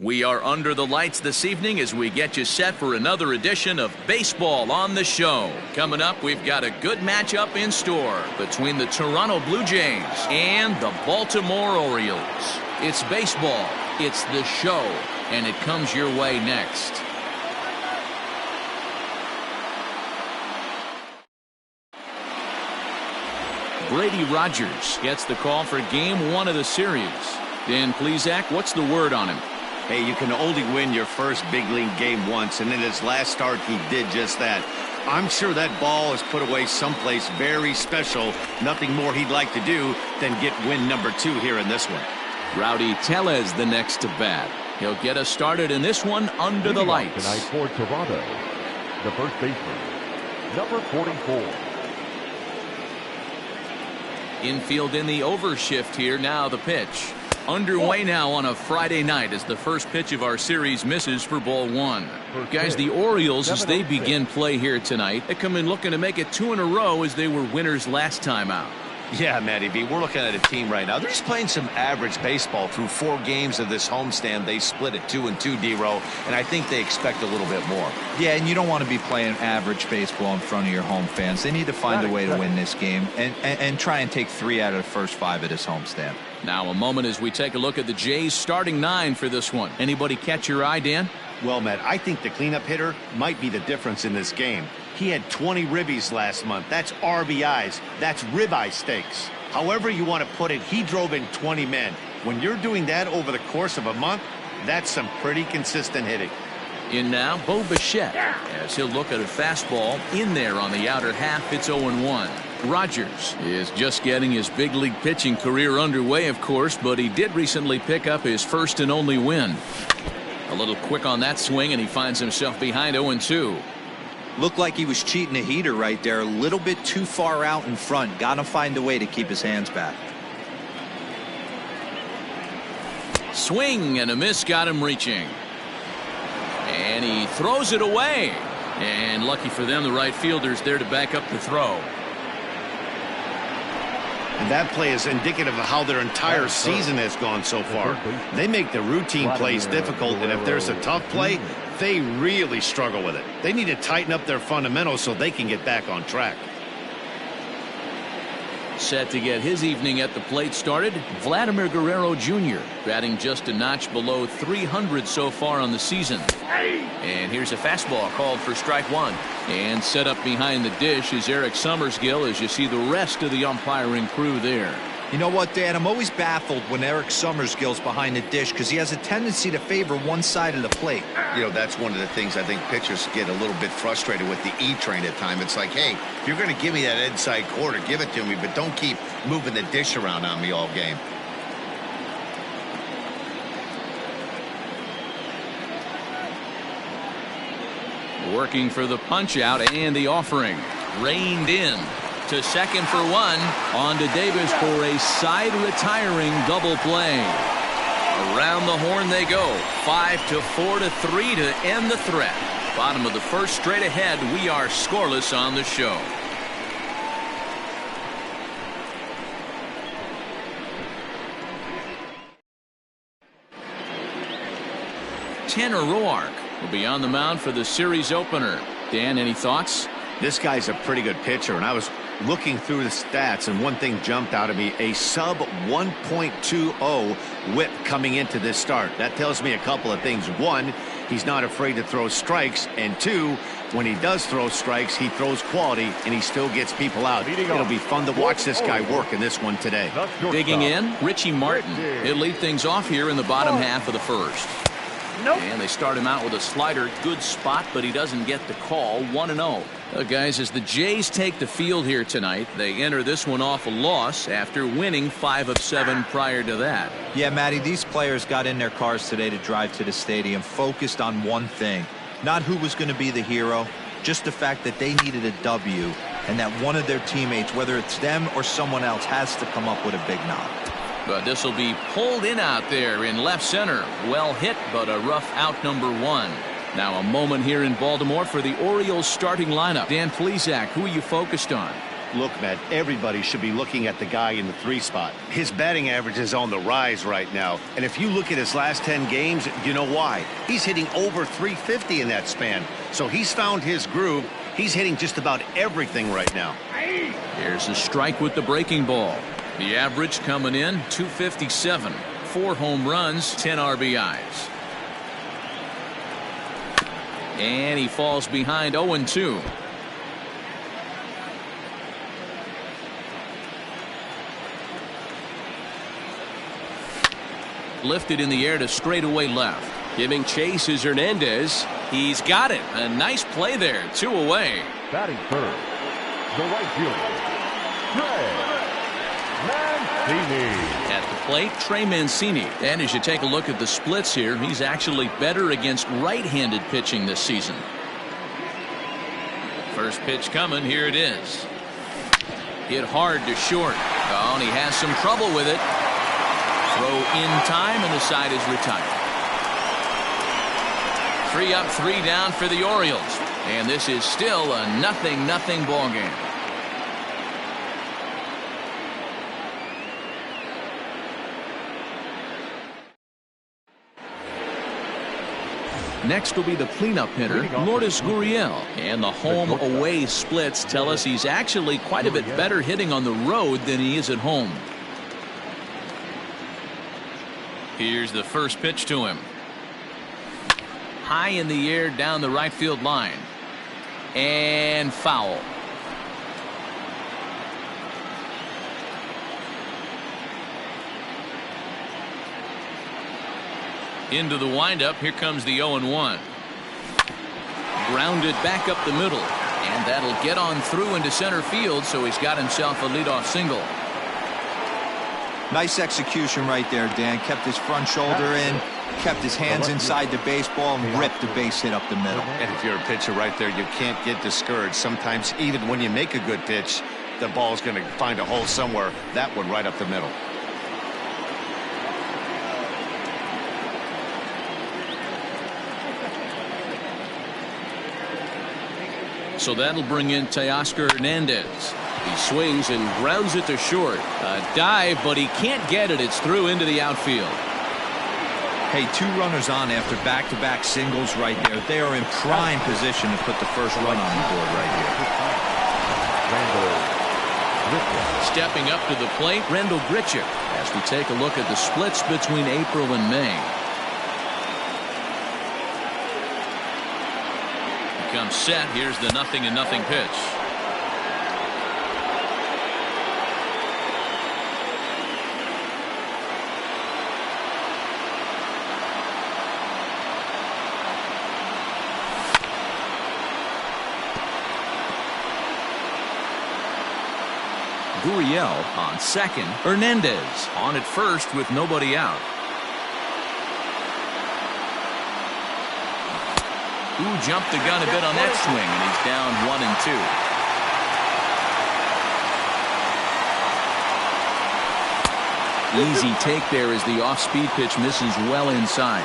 We are under the lights this evening as we get you set for another edition of Baseball on the Show. Coming up, we've got a good matchup in store between the Toronto Blue Jays and the Baltimore Orioles. It's baseball, it's the show, and it comes your way next. Brady Rogers gets the call for Game 1 of the series. Dan Plesac, what's the word on him? Hey, you can only win your first big league game once, and in his last start, he did just that. I'm sure that ball is put away someplace very special. Nothing more he'd like to do than get win number 2 here in this one. Rowdy Tellez the next to bat. He'll get us started in this one under the lights. Tonight for Toronto, the first baseman, number 44. Infield in the overshift here. Now the pitch. Underway now on a Friday night as the first pitch of our series misses for ball 1. Guys, the Orioles, as they begin play here tonight, they come in looking to make it 2 in a row as they were winners last time out. Yeah, Matty B, we're looking at a team right now. They're just playing some average baseball through 4 games of this homestand. They split at 2-2, D-Row, and I think they expect a little bit more. Yeah, and you don't want to be playing average baseball in front of your home fans. They need to find a way to win this game and try and take 3 out of the first 5 of this homestand. Now a moment as we take a look at the Jays starting 9 for this one. Anybody catch your eye, Dan? Well, Matt, I think the cleanup hitter might be the difference in this game. He had 20 ribbies last month. That's RBIs. That's ribeye steaks. However you want to put it, he drove in 20 men. When you're doing that over the course of a month, that's some pretty consistent hitting. In now, Bo Bichette, as he'll look at a fastball in there on the outer half. It's 0-1. Rogers is just getting his big league pitching career underway, of course, but he did recently pick up his first and only win. A little quick on that swing, and he finds himself behind 0-2. Looked like he was cheating a heater right there, a little bit too far out in front. Got to find a way to keep his hands back. Swing and a miss got him reaching. And he throws it away. And lucky for them, the right fielder's there to back up the throw. And that play is indicative of how their entire season has gone so far. They make the routine plays difficult, and if there's a tough play, they really struggle with it. They need to tighten up their fundamentals so they can get back on track. Set to get his evening at the plate started, Vladimir Guerrero Jr. batting just a notch below 300 so far on the season. And here's a fastball called for strike 1. And set up behind the dish is Eric Summersgill as you see the rest of the umpiring crew there. You know what, Dan? I'm always baffled when Eric Summersgill's behind the dish because he has a tendency to favor one side of the plate. You know, that's one of the things I think pitchers get a little bit frustrated with the E-train at times. It's like, hey, if you're going to give me that inside corner, give it to me, but don't keep moving the dish around on me all game. Working for the punch out and the offering. Reined in. To second for 1. On to Davis for a side retiring double play. Around the horn they go. 5-4 to 3 to end the threat. Bottom of the first, straight ahead. We are scoreless on the show. Tanner Roark will be on the mound for the series opener. Dan, any thoughts? This guy's a pretty good pitcher, and I was looking through the stats, and one thing jumped out at me, a sub 1.20 whip coming into this start. That tells me a couple of things. 1, he's not afraid to throw strikes, and 2, when he does throw strikes, he throws quality, and he still gets people out. It'll be fun to watch this guy work in this one today. Digging in, Richie Martin. He'll lead things off here in the bottom half of the first. And they start him out with a slider. Good spot, but he doesn't get the call. 1-0. Guys, as the Jays take the field here tonight, they enter this one off a loss after winning 5 of 7 prior to that. Yeah, Matty, these players got in their cars today to drive to the stadium focused on one thing. Not who was going to be the hero, just the fact that they needed a W and that one of their teammates, whether it's them or someone else, has to come up with a big knock. But this will be pulled in out there in left center. Well hit, but a rough out number 1. Now a moment here in Baltimore for the Orioles starting lineup. Dan Plesac, who are you focused on? Look, Matt, everybody should be looking at the guy in the 3 spot. His batting average is on the rise right now. And if you look at his last 10 games, you know why. He's hitting over 350 in that span. So he's found his groove. He's hitting just about everything right now. Here's a strike with the breaking ball. The average coming in 257. 4 home runs, 10 RBIs. And he falls behind 0-2. Lifted in the air to straightaway left. Giving chase is Hernandez. He's got it. A nice play there. 2 away. Batting third, the right fielder, Mancini. At the plate, Trey Mancini. And as you take a look at the splits here, he's actually better against right-handed pitching this season. First pitch coming. Here it is. Hit hard to short. Oh, and he has some trouble with it. Throw in time, and the side is retired. 3 up, 3 down for the Orioles. And this is still a 0-0 ball game. Next will be the cleanup hitter, Lourdes Gurriel. And the home-away splits tell us he's actually quite a bit better hitting on the road than he is at home. Here's the first pitch to him. High in the air down the right field line. And foul. Into the windup. Here comes the 0-1. Grounded back up the middle. And that'll get on through into center field, so he's got himself a leadoff single. Nice execution right there, Dan. Kept his front shoulder in, kept his hands inside the baseball, and ripped the base hit up the middle. And if you're a pitcher right there, you can't get discouraged. Sometimes even when you make a good pitch, the ball's going to find a hole somewhere. That one right up the middle. So that'll bring in Teoscar Hernandez. He swings and grounds it to short. A dive, but he can't get it. It's through into the outfield. Hey, 2 runners on after back-to-back singles right there. They are in prime position to put the first run on the board right here. Stepping up to the plate, Randall Grichuk, as we take a look at the splits between April and May. Comes set. Here's the 0-0 pitch. Gurriel on second. Hernandez on at first with nobody out. Ooh, jumped the gun a bit on that swing, and he's down 1-2. Easy take there as the off-speed pitch misses well inside.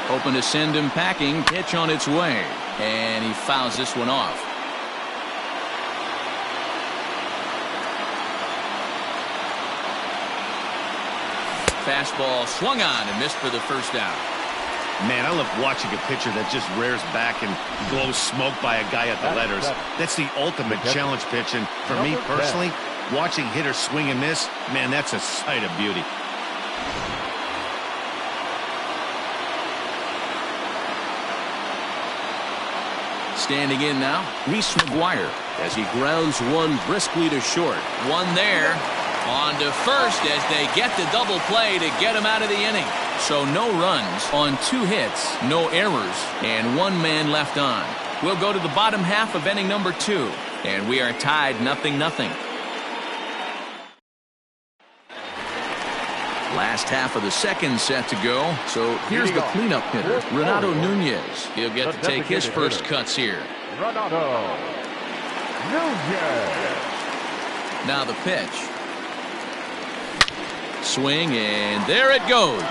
Hoping to send him packing. Pitch on its way, and he fouls this one off. Fastball swung on and missed for the first out. Man, I love watching a pitcher that just rears back and blows smoke by a guy at the letters. That's the ultimate challenge pitch, and for me personally, watching hitters swing and miss, man, that's a sight of beauty. Standing in now, Reese McGuire as he grounds one briskly to short. One there. On to first as they get the double play to get him out of the inning. So no runs on 2 hits, no errors, and 1 man left on. We'll go to the bottom half of inning number 2, and we are tied 0-0. Last half of the second set to go. So here's the cleanup hitter, Renato Nunez. He'll get to take his first cuts here. Renato Nunez. Now the pitch. Swing, and there it goes.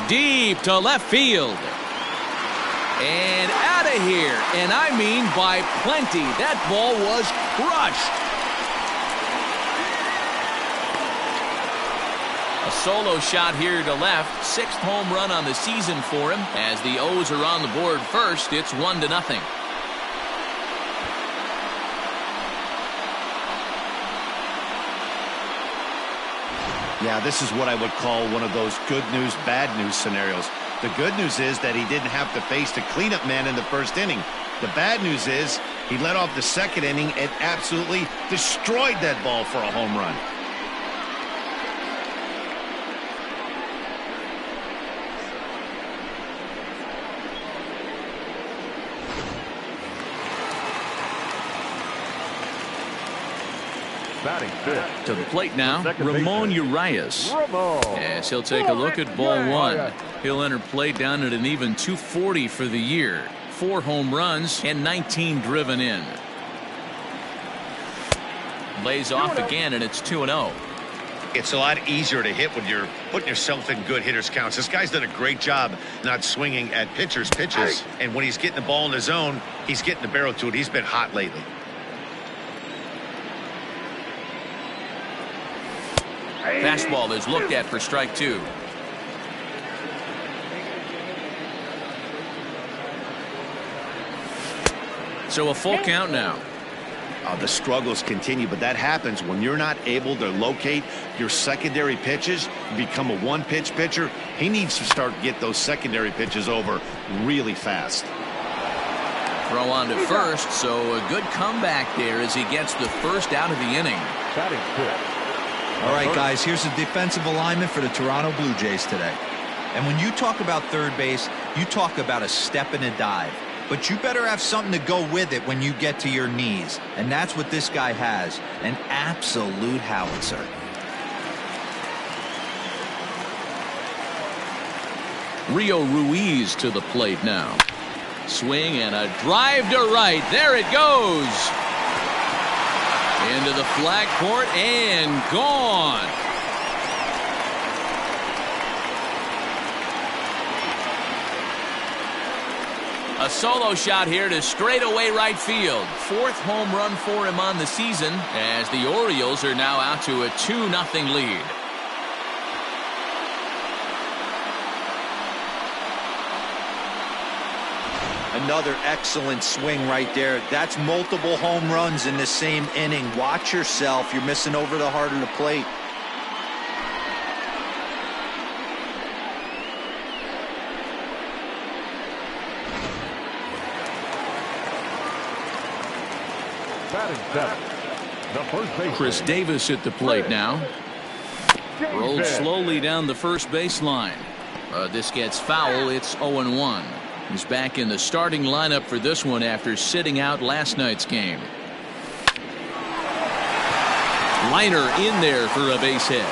Deep to left field. And out of here. And I mean by plenty. That ball was crushed. A solo shot here to left. 6th home run on the season for him. As the O's are on the board first, it's 1-0. Yeah, this is what I would call one of those good news, bad news scenarios. The good news is that he didn't have to face the cleanup man in the first inning. The bad news is he led off the second inning and absolutely destroyed that ball for a home run. Batting fifth. To the plate now, Second Ramon baseman. Urias. Ramon. As he'll take a look at ball one. He'll enter play down at an even 240 for the year. 4 home runs and 19 driven in. Lays off again, and it's 2-0. It's a lot easier to hit when you're putting yourself in good hitters counts. This guy's done a great job not swinging at pitchers' pitches. And when he's getting the ball in the zone, he's getting the barrel to it. He's been hot lately. Fastball is looked at for strike 2. So a full count now. The struggles continue, but that happens when you're not able to locate your secondary pitches. You become a one-pitch pitcher. He needs to start to get those secondary pitches over really fast. Throw on to first, so a good comeback there as he gets the first out of the inning. Batting fifth. All right, guys, here's a defensive alignment for the Toronto Blue Jays today. And when you talk about third base, you talk about a step and a dive. But you better have something to go with it when you get to your knees. And that's what this guy has, an absolute howitzer. Rio Ruiz to the plate now. Swing and a drive to right. There it goes. Into the flag court and gone. A solo shot here to straightaway right field. 4th home run for him on the season as the Orioles are now out to a 2-0 lead. Another excellent swing right there. That's multiple home runs in the same inning. Watch yourself. You're missing over the heart of the plate. Batting seventh. The first baseman. Chris Davis at the plate now. Rolled slowly down the first baseline. This gets foul. It's 0-1. He's back in the starting lineup for this one after sitting out last night's game. Liner in there for a base hit.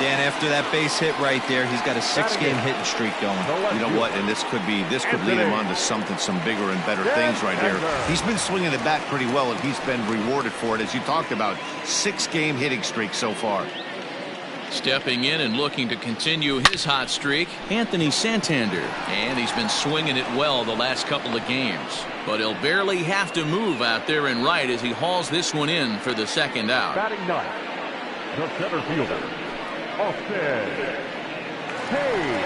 Dan, after that base hit right there, he's got a 6-game hitting streak going. You know what? And this could lead him on to some bigger and better things right here. He's been swinging the bat pretty well, and he's been rewarded for it, as you talked about. 6-game hitting streak so far. Stepping in and looking to continue his hot streak, Anthony Santander. And he's been swinging it well the last couple of games. But he'll barely have to move out there in right as he hauls this one in for the second out. Batting ninth, the center fielder,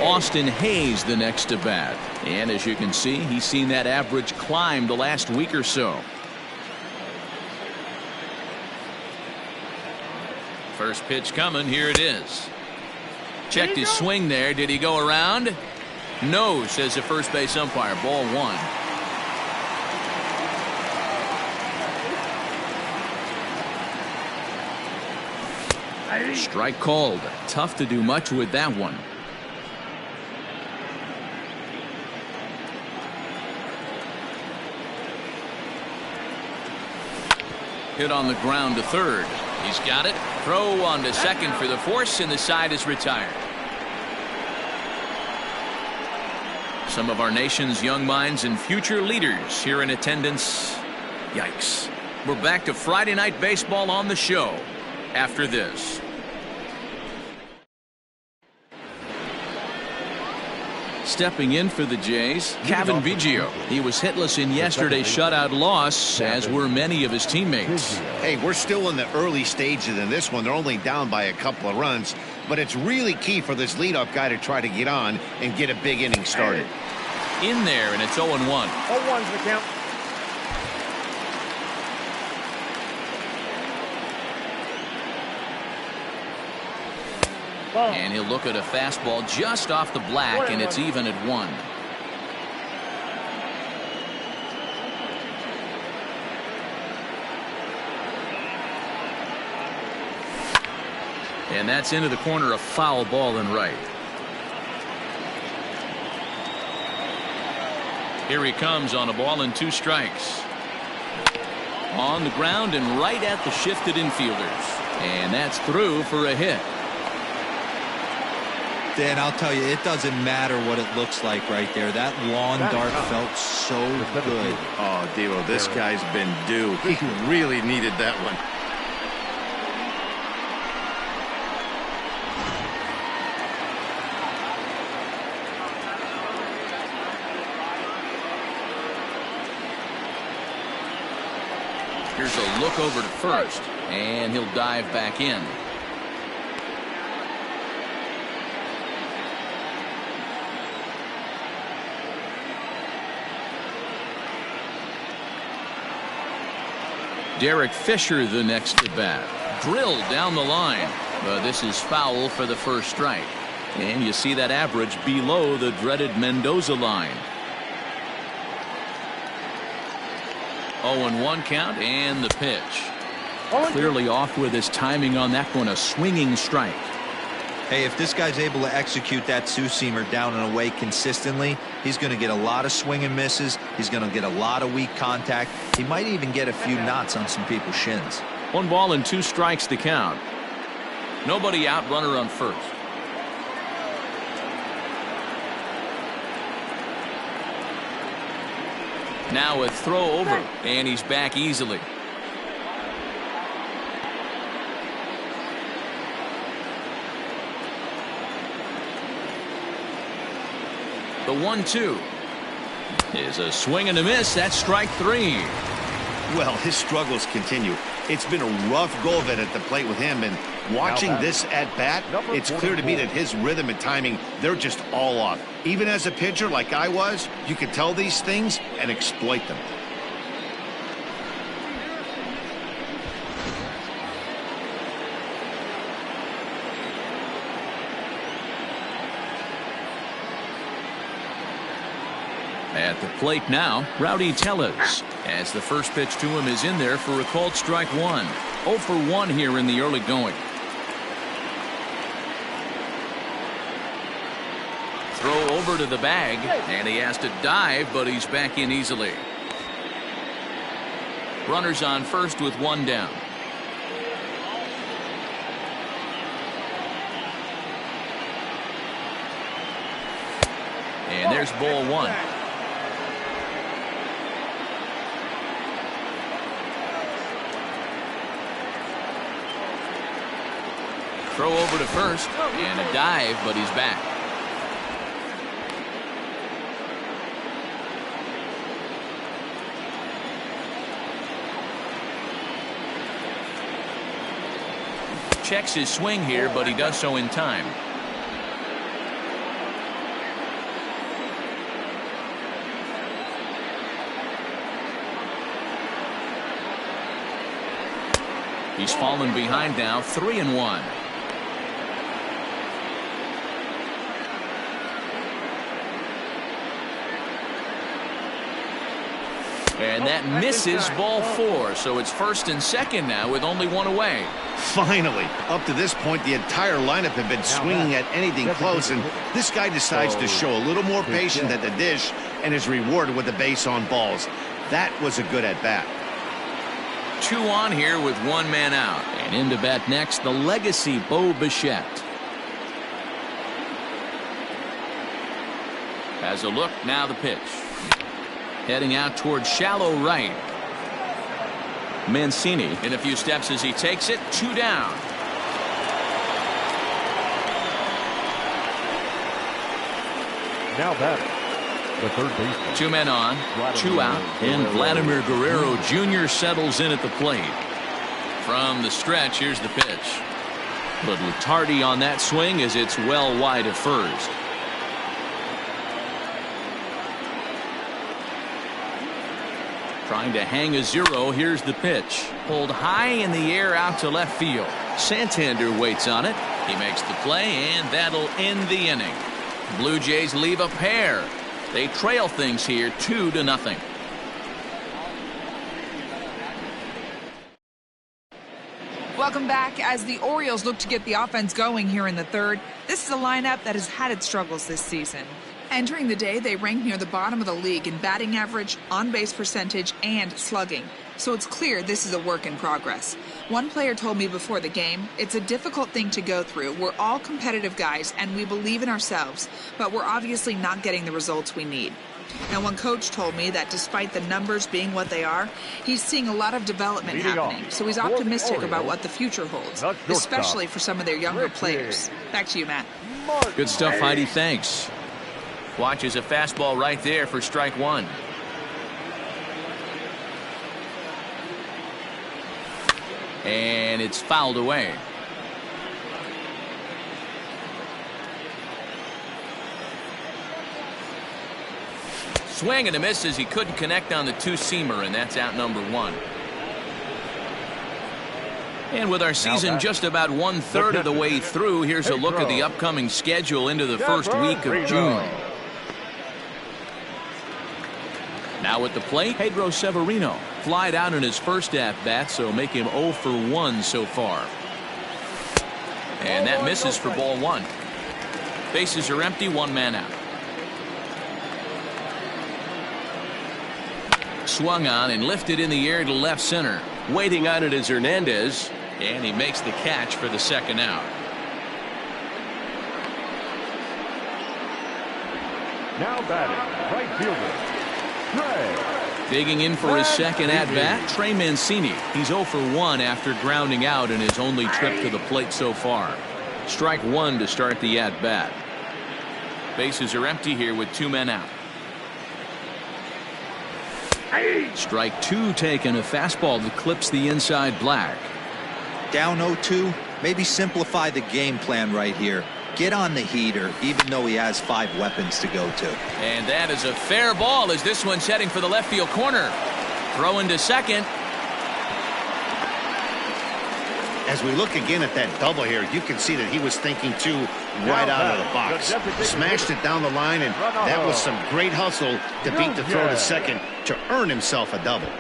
Austin Hayes the next to bat. And as you can see, he's seen that average climb the last week or so. First pitch coming. Here it is. Checked his swing there. Did he go around? No, says the first base umpire. Ball 1. Strike called. Tough to do much with that one. Hit on the ground to third. He's got it. Throw on to second for the force, and the side is retired. Some of our nation's young minds and future leaders here in attendance. Yikes. We're back to Friday Night Baseball on the show after this. Stepping in for the Jays, Kevin Biggio. He was hitless in yesterday's shutout loss, as were many of his teammates. Hey, we're still in the early stages in this one. They're only down by a couple of runs, but it's really key for this leadoff guy to try to get on and get a big inning started. In there, and it's 0-1. 0-1's the count. And he'll look at a fastball just off the black, and it's even at 1. And that's into the corner, a foul ball and right. Here he comes on a ball and 2 strikes. On the ground and right at the shifted infielders. And that's through for a hit. Dan, I'll tell you, it doesn't matter what it looks like right there. That lawn dart felt so good. Oh, Devo, this guy's been due. He really needed that one. Here's a look over to first, and he'll dive back in. Derek Fisher the next at bat. Drilled down the line, but this is foul for the first strike. And you see that average below the dreaded Mendoza line. 0-1 count and the pitch. Clearly off with his timing on that one, a swinging strike. Hey, if this guy's able to execute that two-seamer down and away consistently, he's going to get a lot of swing and misses. He's going to get a lot of weak contact. He might even get a few knots on some people's shins. 1 ball and 2 strikes to count. Nobody out, runner on first. Now a throw over, and he's back easily. The 1-2 is a swing and a miss. That's strike 3. Well, his struggles continue. It's been a rough go of it at the plate with him, and watching this at bat, it's clear to me that his rhythm and timing, they're just all off. Even as a pitcher like I was, you can tell these things and exploit them. At the plate now, Rowdy Tellez, as the first pitch to him is in there for a called strike 1. 0 for 1 here in the early going. Throw over to the bag, and he has to dive, but he's back in easily. Runners on first with 1 down. And there's ball 1. Throw over to first, and a dive, but he's back. Checks his swing here, but he does so in time. He's fallen behind now, 3-1. And that misses ball 4, so it's first and second now with only 1 away. Finally, up to this point, the entire lineup had been swinging at anything close, and this guy decides to show a little more patience at the dish and is rewarded with a base on balls. That was a good at-bat. 2 on here with 1 man out. And into bat next, the legacy Bo Bichette. Has a look, now the pitch. Heading out towards shallow right. Mancini. In a few steps as he takes it. 2 down. Now batting, the third baseman. 2 men on, 2 out, and Vladimir Guerrero Jr. settles in at the plate. From the stretch, here's the pitch. But tardy on that swing as it's well wide of first. Trying to hang a 0. Here's the pitch. Pulled high in the air out to left field. Santander waits on it. He makes the play, and that'll end the inning. Blue Jays leave a pair. They trail things here 2-0. Welcome back. As the Orioles look to get the offense going here in the third, this is a lineup that has had its struggles this season. Entering the day, they rank near the bottom of the league in batting average, on-base percentage, and slugging. So it's clear this is a work in progress. One player told me before the game, it's a difficult thing to go through. We're all competitive guys, and we believe in ourselves, but we're obviously not getting the results we need. Now, one coach told me that despite the numbers being what they are, he's seeing a lot of development happening. So he's optimistic about what the future holds, especially for some of their younger players. Back to you, Matt. Good stuff, Heidi. Thanks. Watches a fastball right there for strike 1. And it's fouled away. Swing and a miss as he couldn't connect on the 2-seamer, and that's out number 1. And with our season just about 1/3 of the way through, here's a look at the upcoming schedule into the first week of June. Now at the plate, Pedro Severino. Flied out in his first at-bat, so make him 0 for 1 so far. And that misses for ball 1. Bases are empty, 1 man out. Swung on and lifted in the air to left center. Waiting on it is Hernandez. And he makes the catch for the second out. Now batting, right fielder, Trey. Digging in for his second at-bat, Trey Mancini. He's 0 for 1 after grounding out in his only trip to the plate so far. Strike 1 to start the at-bat. Bases are empty here with 2 men out. Strike 2 taken, a fastball that clips the inside black. Down 0-2, maybe simplify the game plan right here. Get on the heater, even though he has 5 weapons to go to. And that is a fair ball as this one's heading for the left field corner. Throwing to second. As we look again at that double here, you can see that he was thinking too right out of the box. Smashed it down the line, and that was some great hustle to beat the throw to second to earn himself a double.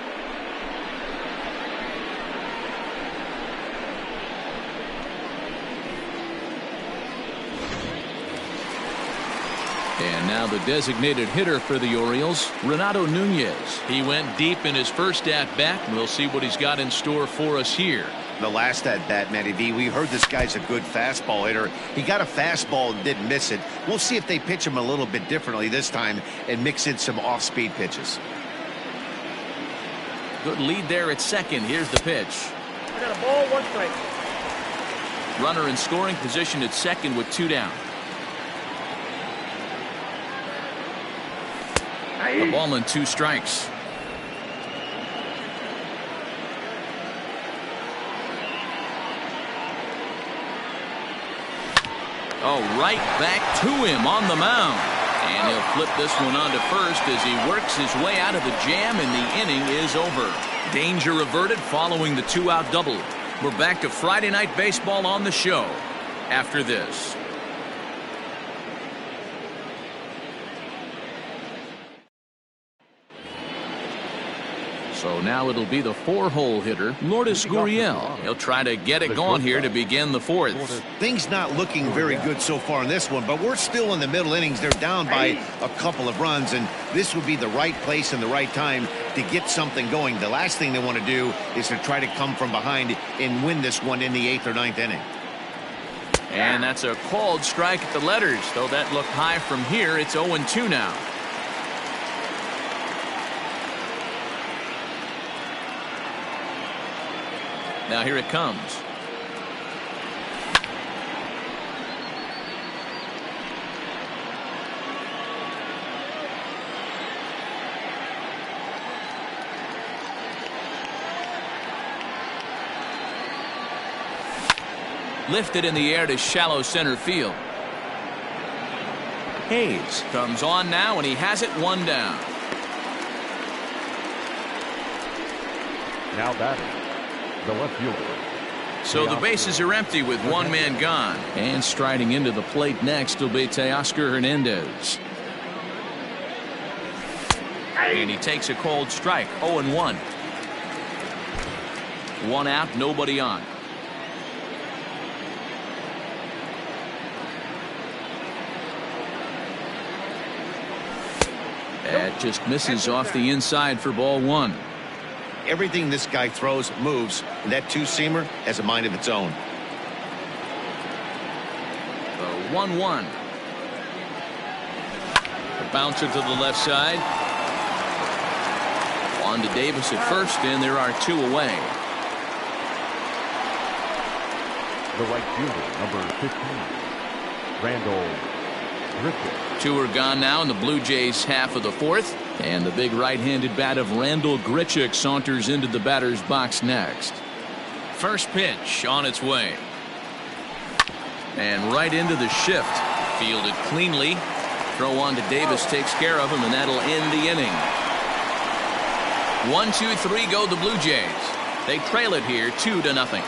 And now the designated hitter for the Orioles, Renato Nunez. He went deep in his first at-bat. We'll see what he's got in store for us here. The last at-bat, Matty V, we heard this guy's a good fastball hitter. He got a fastball and didn't miss it. We'll see if they pitch him a little bit differently this time and mix in some off-speed pitches. Good lead there at second. Here's the pitch. I got a ball, 1 strike. Runner in scoring position at second with 2 down. The ball and 2 strikes. Oh, right back to him on the mound. And he'll flip this one onto first as he works his way out of the jam, and the inning is over. Danger averted following the 2-out double. We're back to Friday Night Baseball on the show after this. So now it'll be the 4-hole hitter, Lourdes Gurriel. He'll try to get it going here to begin the 4th. Things not looking very good so far in this one, but we're still in the middle innings. They're down by a couple of runs, and this would be the right place and the right time to get something going. The last thing they want to do is to try to come from behind and win this one in the 8th or 9th inning. And that's a called strike at the letters. Though that looked high from here, it's 0-2 now. Now here it comes. Lifted in the air to shallow center field. Hayes comes on now, and he has it one down. Now batting, the left fielder. So the bases are empty with one man gone. And striding into the plate next will be Teoscar Hernandez. And he takes a cold strike. 0-1. One out, nobody on. That just misses off the inside for ball one. Everything this guy throws moves, and that two-seamer has a mind of its own. The 1-1. The bouncer to the left side. On to Davis at first, and there are two away. The right fielder, number 15, Randall Griffith. Two are gone now in the Blue Jays half of the fourth. And the big right-handed bat of Randall Grichuk saunters into the batter's box next. First pitch on its way. And right into the shift. Fielded cleanly. Throw on to Davis takes care of him, and that'll end the inning. 1-2-3 go the Blue Jays. They trail it here 2-0.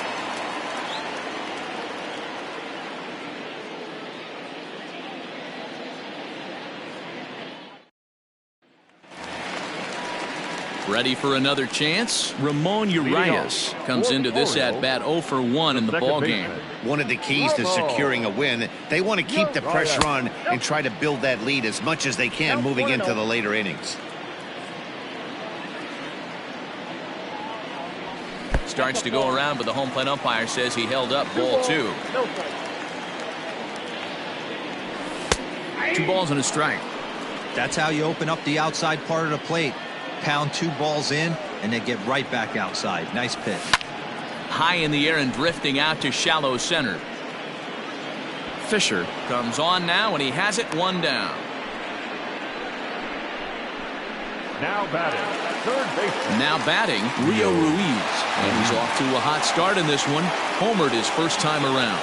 Ready for another chance? Ramon Urias comes into this at-bat 0 for 1 in the ballgame. One of the keys to securing a win, they want to keep the pressure on and try to build that lead as much as they can moving into the later innings. Starts to go around, but the home plate umpire says he held up ball 2. 2 balls and a strike. That's how you open up the outside part of the plate. Pound 2 balls in, and they get right back outside. Nice pitch. High in the air and drifting out to shallow center. Fisher comes on now, and he has it one down. Now batting, third baseman. Now batting, Rio Ruiz. And he's off to a hot start in this one. Homered his first time around.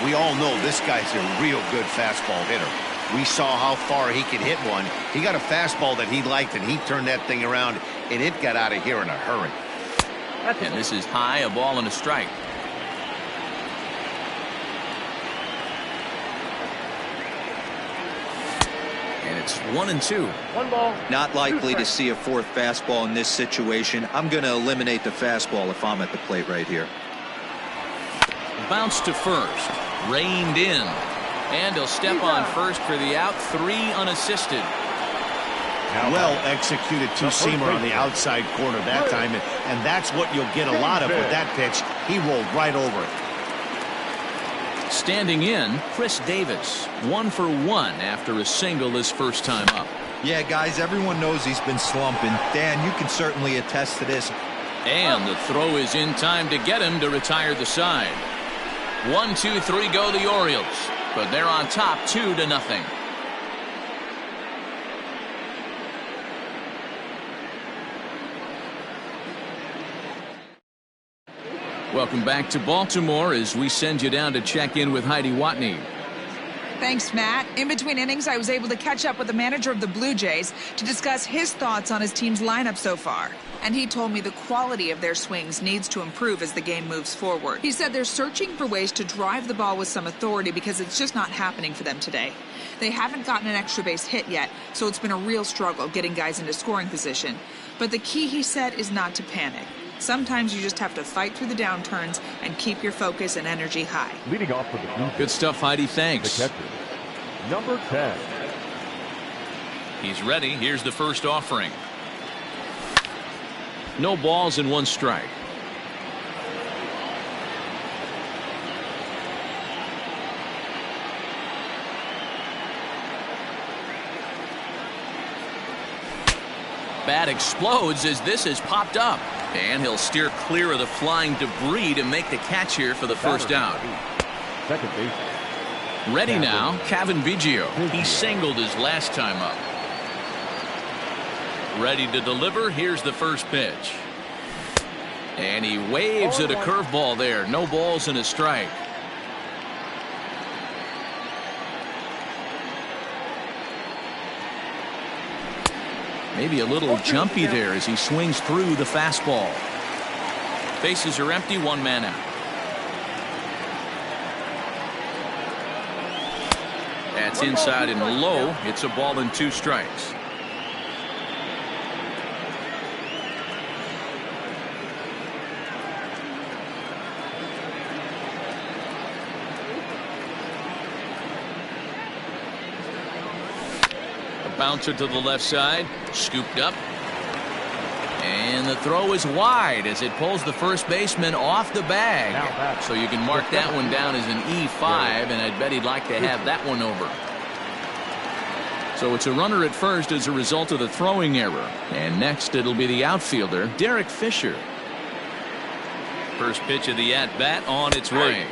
We all know this guy's a real good fastball hitter. We saw how far he could hit one. He got a fastball that he liked, and he turned that thing around, and it got out of here in a hurry. And this is high, a ball and a strike. And it's 1-2. 1 ball. Not likely to see a fourth fastball in this situation. I'm going to eliminate the fastball if I'm at the plate right here. Bounce to first. Reined in. And he'll step on first for the out. 3 unassisted. Well executed two-seamer on the outside corner that time, and that's what you'll get a lot of with that pitch. He rolled right over it. Standing in, Chris Davis. 1 for 1 after a single his first time up. Yeah, guys, everyone knows he's been slumping. Dan, you can certainly attest to this. And the throw is in time to get him to retire the side. 1-2-3 go the Orioles. But they're on top 2-0. Welcome back to Baltimore as we send you down to check in with Heidi Watney. Thanks, Matt. In between innings, I was able to catch up with the manager of the Blue Jays to discuss his thoughts on his team's lineup so far. And he told me the quality of their swings needs to improve as the game moves forward. He said they're searching for ways to drive the ball with some authority because it's just not happening for them today. They haven't gotten an extra base hit yet, so it's been a real struggle getting guys into scoring position. But the key, he said, is not to panic. Sometimes you just have to fight through the downturns and keep your focus and energy high. Leading off for the Blue Jays, Good stuff, Heidi. Thanks. the catcher, number 10. He's ready. Here's the first offering. No balls and 1 strike. Bat explodes as this has popped up. And he'll steer clear of the flying debris to make the catch here for the first out. Second base. Ready now, Kevin Biggio. He singled his last time up. Ready to deliver. Here's the first pitch. And he waves at a curveball there. No balls and a strike. Maybe a little jumpy there as he swings through the fastball. Bases are empty, one man out. That's inside and low. It's a ball and 2 strikes. Bouncer to the left side, scooped up, and the throw is wide as it pulls the first baseman off the bag. So you can mark that one down as an E5, and I'd bet he'd like to have that one over. So it's a runner at first as a result of the throwing error, and next it'll be the outfielder Derek Fisher. First pitch of the at-bat on its way.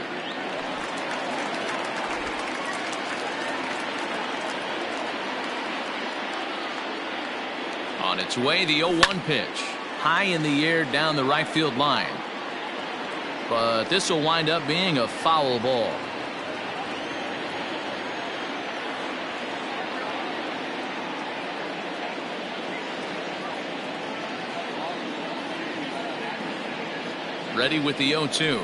On its way, the 0-1 pitch. High in the air down the right field line. But this will wind up being a foul ball. Ready with the 0-2.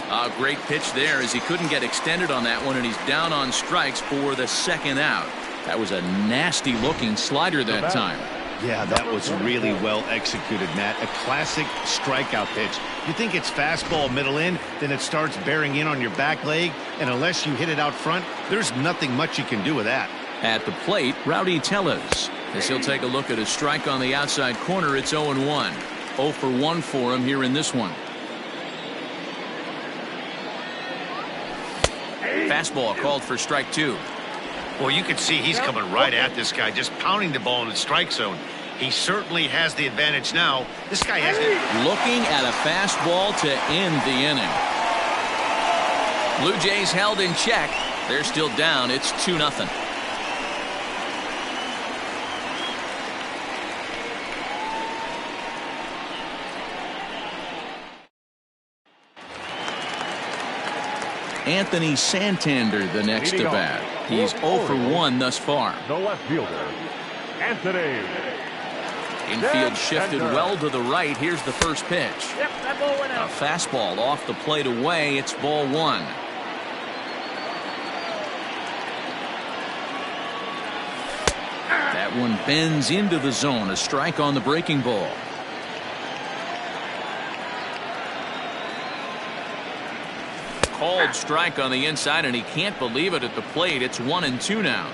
A great pitch there as he couldn't get extended on that one, and he's down on strikes for the second out. That was a nasty looking slider that time. Yeah, that was really well executed, Matt. A classic strikeout pitch. You think it's fastball middle in, then it starts bearing in on your back leg, and unless you hit it out front, there's nothing much you can do with that. At the plate, Rowdy Tellez, as he'll take a look at a strike on the outside corner. It's 0-1. 0 for 1 for him here in this one. Fastball called for strike 2. Well, you can see he's coming right at this guy, just pounding the ball in the strike zone. He certainly has the advantage now. This guy has it. Looking at a fastball to end the inning. Blue Jays held in check. They're still down. It's 2-0. Anthony Santander, the next to bat. He's 0 for 1 thus far. The left fielder, Anthony. Infield shifted well to the right. Here's the first pitch. Yep, that ball went out. A fastball off the plate away. It's ball 1. That one bends into the zone. A strike on the breaking ball. Called strike on the inside, and he can't believe it at the plate. It's 1-2 now.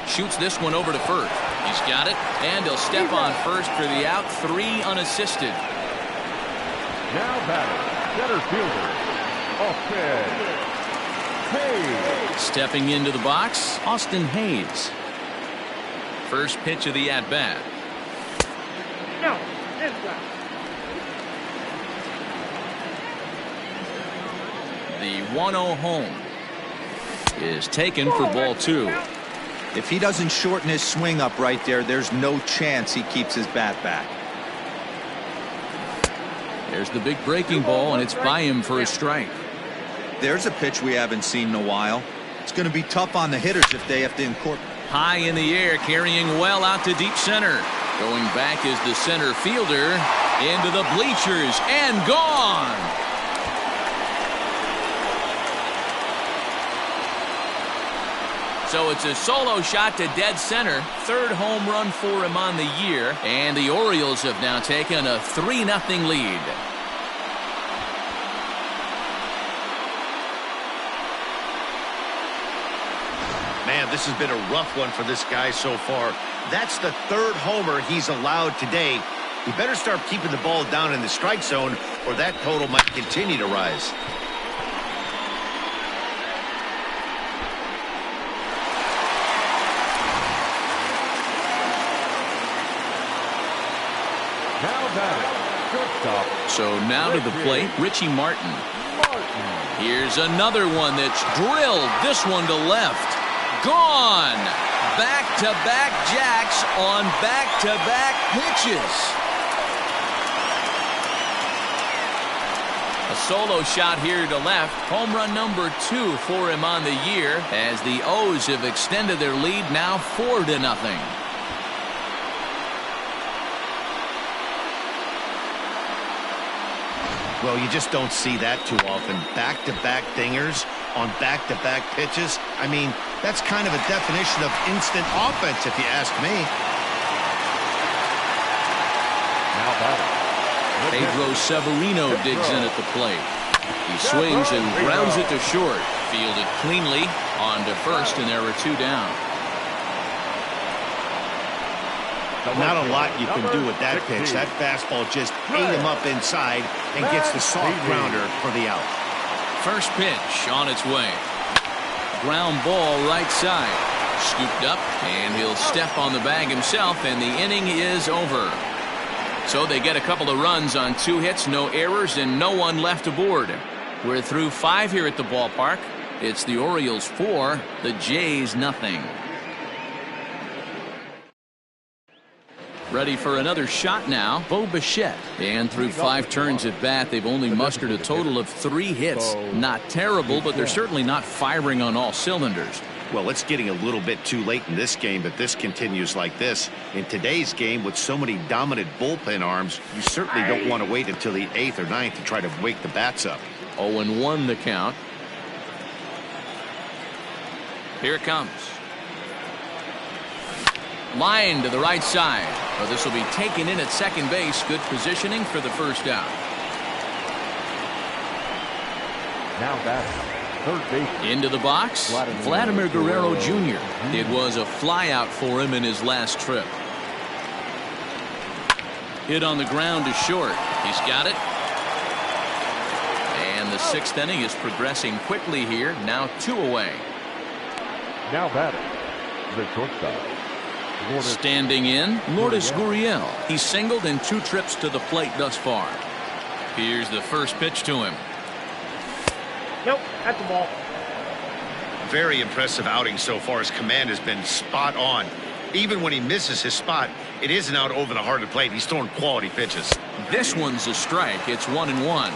Shoots this one over to first. He's got it, and he'll step on first for the out. 3 unassisted. Now batting, center fielder, Austin Hayes. Stepping into the box, Austin Hayes. First pitch of the at-bat. No, this guy. The 1-0 home is taken for ball 2. If he doesn't shorten his swing up right there, there's no chance he keeps his bat back. There's the big breaking ball, and it's by him for a strike. There's a pitch we haven't seen in a while. It's going to be tough on the hitters if they have to incorporate. High in the air, carrying well out to deep center. Going back is the center fielder into the bleachers and gone. So it's a solo shot to dead center. 3rd home run for him on the year. And the Orioles have now taken a 3-0 lead. Man, this has been a rough one for this guy so far. That's the 3rd homer he's allowed today. He better start keeping the ball down in the strike zone, or that total might continue to rise. Now batting, shortstop. So now to the plate, Richie Martin. Here's another one that's drilled. This one to left. Gone. Back-to-back jacks on back-to-back pitches. A solo shot here to left. Home run number 2 for him on the year as the O's have extended their lead now 4-0. Well, you just don't see that too often. Back-to-back dingers on back-to-back pitches. I mean, that's kind of a definition of instant offense, if you ask me. Now batting. Pedro Severino digs in at the plate. He swings and grounds it to short. Fielded cleanly on to first, and there are 2 down. Not a lot you can do with that pitch. That fastball just ate him up inside and gets the soft grounder for the out. First pitch on its way. Ground ball right side. Scooped up, and he'll step on the bag himself, and the inning is over. So they get a couple of runs on 2 hits, no errors, and no one left aboard. We're through 5 here at the ballpark. It's the Orioles 4, the Jays nothing. Ready for another shot now, Bo Bichette. And through 5 turns at bat, they've only mustered a total of 3 hits. Not terrible, but they're certainly not firing on all cylinders. Well, it's getting a little bit too late in this game, but this continues like this. In today's game, with so many dominant bullpen arms, you certainly don't want to wait until the 8th or 9th to try to wake the bats up. 0-1 the count. Here it comes. Line to the right side. Well, this will be taken in at second base. Good positioning for the first out. Now batting, third base. Into the box, Vladimir Guerrero Jr. It was a flyout for him in his last trip. Hit on the ground to short. He's got it. And the 6th inning is progressing quickly here. Now 2 away. Now batting, the shortstop. Standing in, Lourdes Gurriel. He's singled in 2 trips to the plate thus far. Here's the first pitch to him. Nope, that's the ball. Very impressive outing so far. His command has been spot on. Even when he misses his spot, it isn't out over the heart of the plate. He's throwing quality pitches. This one's a strike. It's 1-1.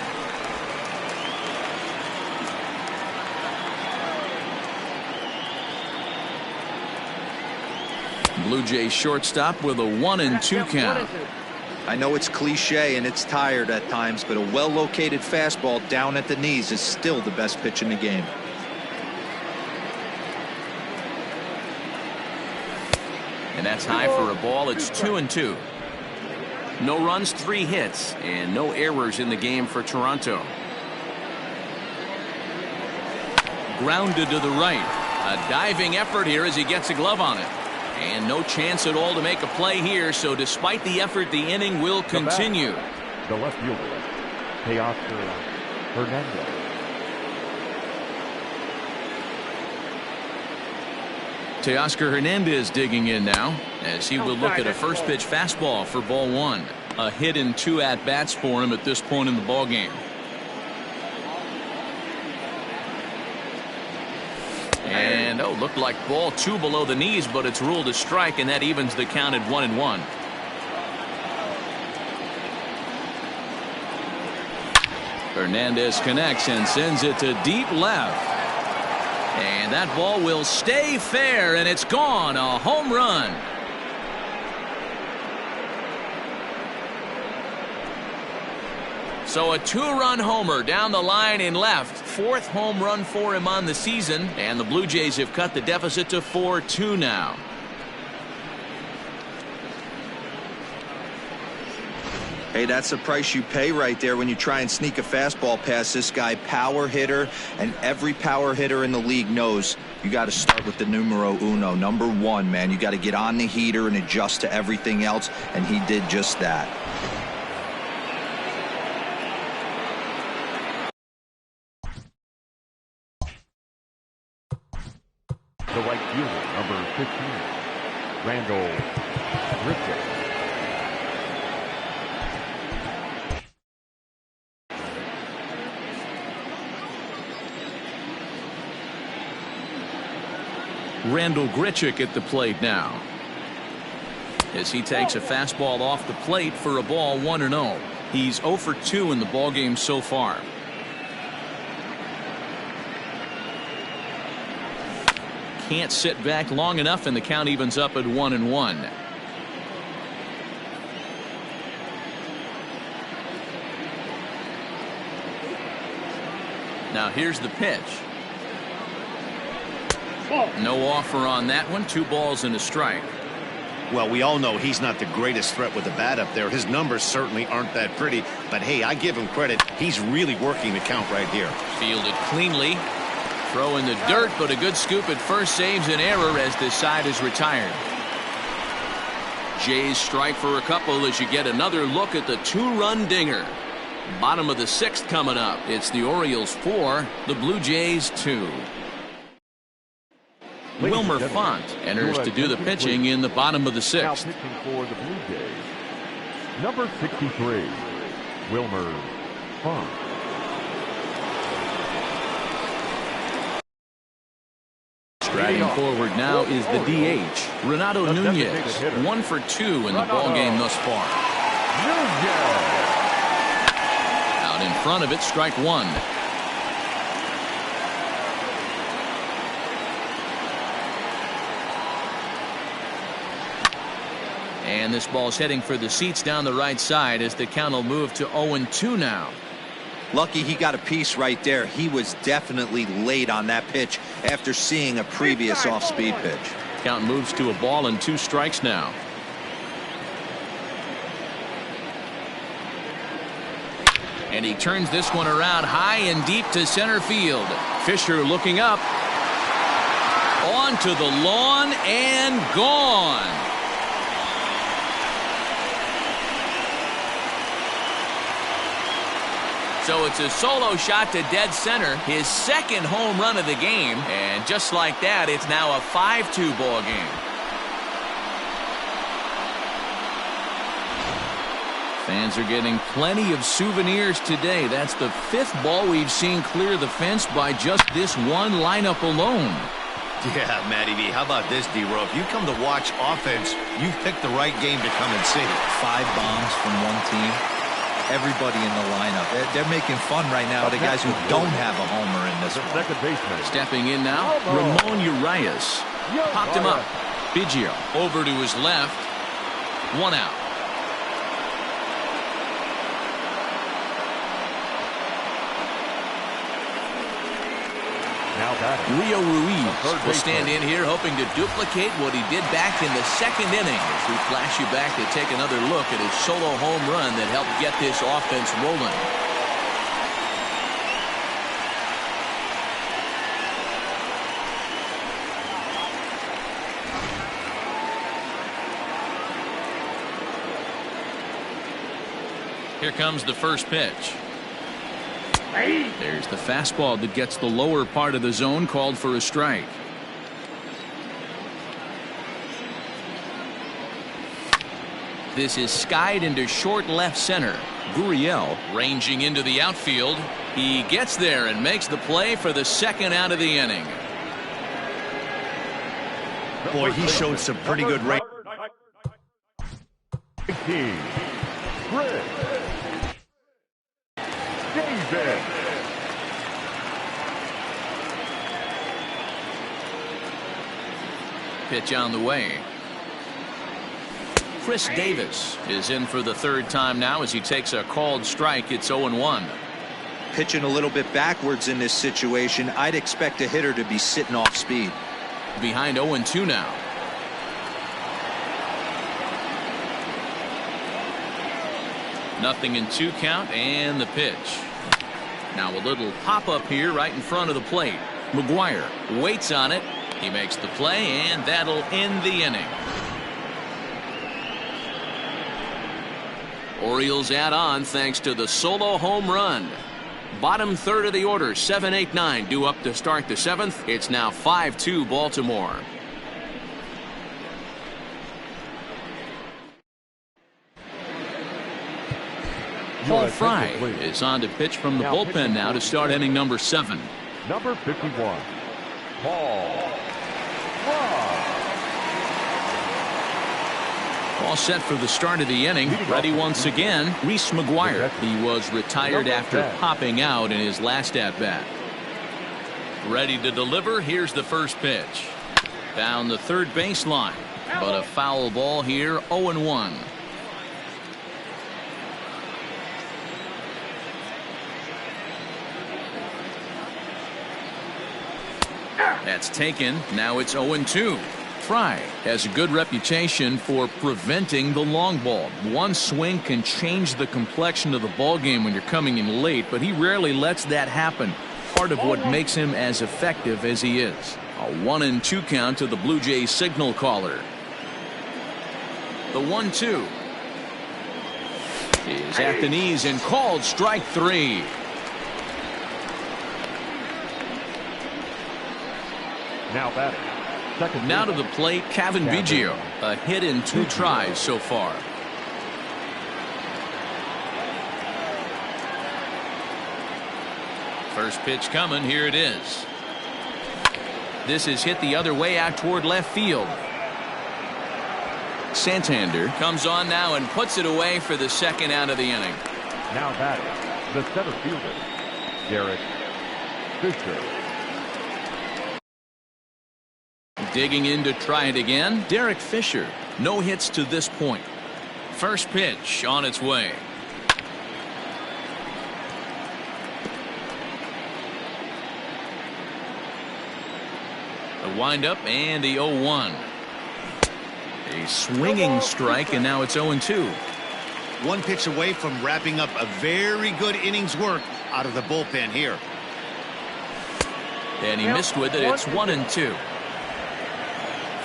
Blue Jays shortstop with a 1-2 count. I know it's cliche and it's tired at times, but a well-located fastball down at the knees is still the best pitch in the game. And that's high for a ball. It's 2-2. No runs, 3 hits, and no errors in the game for Toronto. Grounded to the right. A diving effort here as he gets a glove on it. And no chance at all to make a play here, so despite the effort, the inning will continue. The left fielder, Teoscar Hernandez. Teoscar Hernandez digging in now as he will look at a first pitch fastball for ball 1. A hit in 2 at-bats for him at this point in the ballgame. And looked like ball 2 below the knees, but it's ruled a strike, and that evens the count at 1-1. Hernandez connects and sends it to deep left. And that ball will stay fair, and it's gone. A home run. So a 2-run homer down the line in left. 4th home run for him on the season, and the Blue Jays have cut the deficit to 4-2 now. Hey, that's the price you pay right there when you try and sneak a fastball past this guy. Power hitter, and every power hitter in the league knows you got to start with the numero uno, number one, man. You got to get on the heater and adjust to everything else, and he did just that. The right fielder, number 15, Randall Griffith. Randall Grichuk at the plate now, as he takes a fastball off the plate for a ball, 1-0. He's 0 for 2 in the ballgame so far. Can't sit back long enough, and the count evens up at 1-1. Now here's the pitch. No offer on that one. 2 balls and a strike. Well, we all know he's not the greatest threat with the bat up there. His numbers certainly aren't that pretty, but hey, I give him credit. He's really working the count right here. Fielded cleanly. Throw in the dirt, but a good scoop at first saves an error as this side is retired. Jays strike for a couple as you get another look at the 2-run dinger. Bottom of the 6th coming up. It's the Orioles 4, the Blue Jays 2. Wilmer Font enters to do the pitching in the bottom of the 6th. Now pitching for the Blue Jays, number 63, Wilmer Font. Striding forward now is the DH, Renato Nunez. 1 for 2 in the ballgame thus far. Out in front of it, strike 1. And this ball's heading for the seats down the right side as the count will move to 0-2 now. Lucky he got a piece right there. He was definitely late on that pitch after seeing a previous off-speed pitch. Count moves to a ball and 2 strikes now. And he turns this one around high and deep to center field. Fisher looking up. Onto the lawn and gone. So it's a solo shot to dead center, his 2nd home run of the game, and just like that, it's now a 5-2 ball game. Fans are getting plenty of souvenirs today. That's the 5th ball we've seen clear the fence by just this one lineup alone. Yeah, Matty V, how about this, D-Row? If you come to watch offense, you've picked the right game to come and see. 5 bombs from one team. Everybody in the lineup. They're making fun right now of the guys who don't have a homer in this one. Second baseman. Stepping in now, Ramon Urias. Popped him up. Biggio over to his left. 1 out. Rio Ruiz will stand in here hoping to duplicate what he did back in the 2nd inning as we flash you back to take another look at his solo home run that helped get this offense rolling. Here comes the first pitch. There's the fastball that gets the lower part of the zone, called for a strike. This is skied into short left center. Gurriel ranging into the outfield. He gets there and makes the play for the 2nd out of the inning. Boy, he showed some pretty good range. Pitch on the way. Chris Davis is in for the 3rd time now as he takes a called strike. It's 0-1. Pitching a little bit backwards in this situation. I'd expect a hitter to be sitting off speed. Behind 0-2 now. 0-2 count and the pitch. Now a little pop up here right in front of the plate. McGuire waits on it. He makes the play, and that'll end the inning. Orioles add on thanks to the solo home run. Bottom third of the order, 7, 8, 9 due up to start the 7th. It's now 5-2 Baltimore. Paul Fry is on to pitch from the bullpen now to start inning number 7. Number 51, Paul Fry. All set for the start of the inning. Ready once again, Reese McGuire. He was retired after popping out in his last at-bat. Ready to deliver. Here's the first pitch. Down the third baseline. But a foul ball here, 0-1. That's taken. Now it's 0-2. Fry has a good reputation for preventing the long ball. One swing can change the complexion of the ball game when you're coming in late, but he rarely lets that happen. Part of what makes him as effective as he is. A 1-2 count to the Blue Jays signal caller. The 1-2 is at the knees and called strike 3. Now batting. Now to the plate, Kevin Biggio. A hit in 2 tries so far. First pitch coming. Here it is. This is hit the other way out toward left field. Santander comes on now and puts it away for the second out of the inning. Now batting, the center fielder, Derek Fisher. Digging in to try it again, Derek Fisher. No hits to this point. First pitch on its way. The windup and the 0-1. A swinging strike, and now it's 0-2. One pitch away from wrapping up a very good innings work out of the bullpen here. And he missed with it. It's 1-2.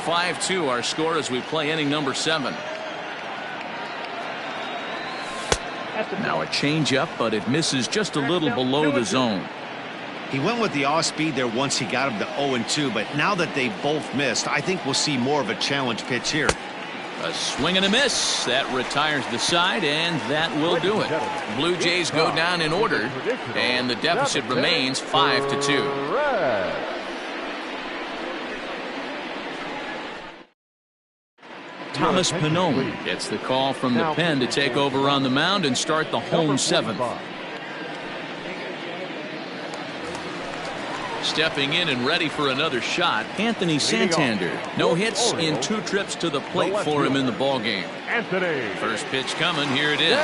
5-2 our score as we play inning number 7. Now a changeup, but it misses just a little below the zone. He went with the off speed there once he got him to 0-2, but now that they both missed, I think we'll see more of a challenge pitch here. A swing and a miss. That retires the side, and that will do it. Blue Jays go down in order, and the deficit remains 5-2. Thomas Pannone gets the call from the pen to take over on the mound and start the home 7th. Stepping in and ready for another shot, Anthony Santander. No hits in 2 trips to the plate for him in the ballgame. First pitch coming. Here it is.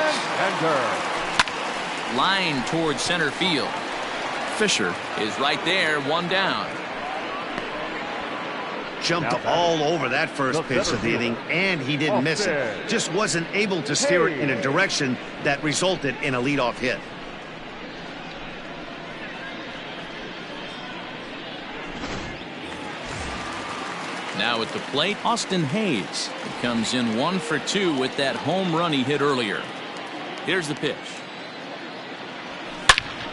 Line towards center field. Fisher is right there, 1 down. Jumped all over that first pitch of the inning, and he didn't miss it. Just wasn't able to steer it in a direction that resulted in a leadoff hit. Now at the plate, Austin Hayes. He comes in 1 for 2 with that home run he hit earlier. Here's the pitch.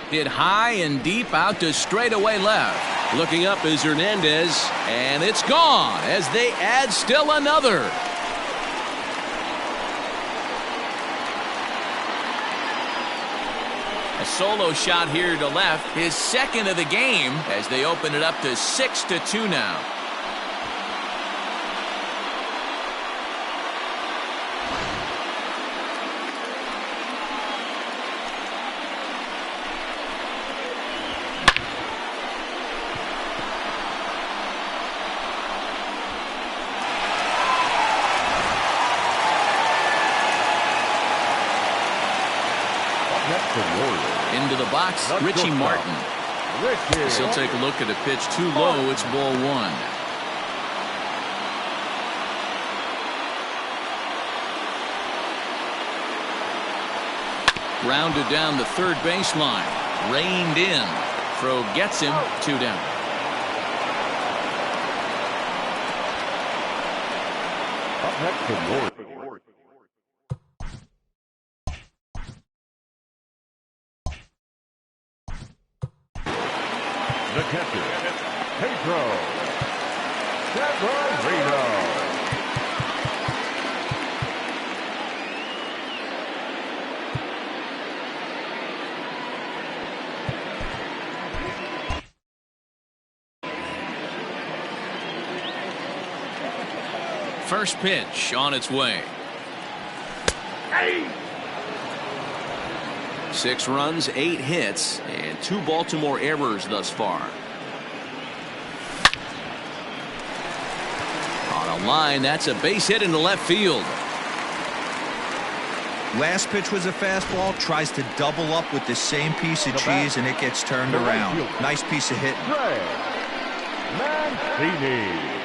Hit high and deep out to straightaway left. Looking up is Hernandez, and it's gone as they add still another. A solo shot here to left, his second of the game as they open it up to 6-2 now. Into the box, Richie Martin. As he'll take a look at a pitch too low. It's ball 1. Grounded down the third baseline. Reined in. Throw gets him. 2 down. Up next for the Orioles. The catcher, Pedro Severino. First pitch on its way. 6 runs, 8 hits, and 2 Baltimore errors thus far. On a line, that's a base hit into left field. Last pitch was a fastball. Tries to double up with the same piece of cheese, and it gets turned around. Nice piece of hitting. Greg Mancini.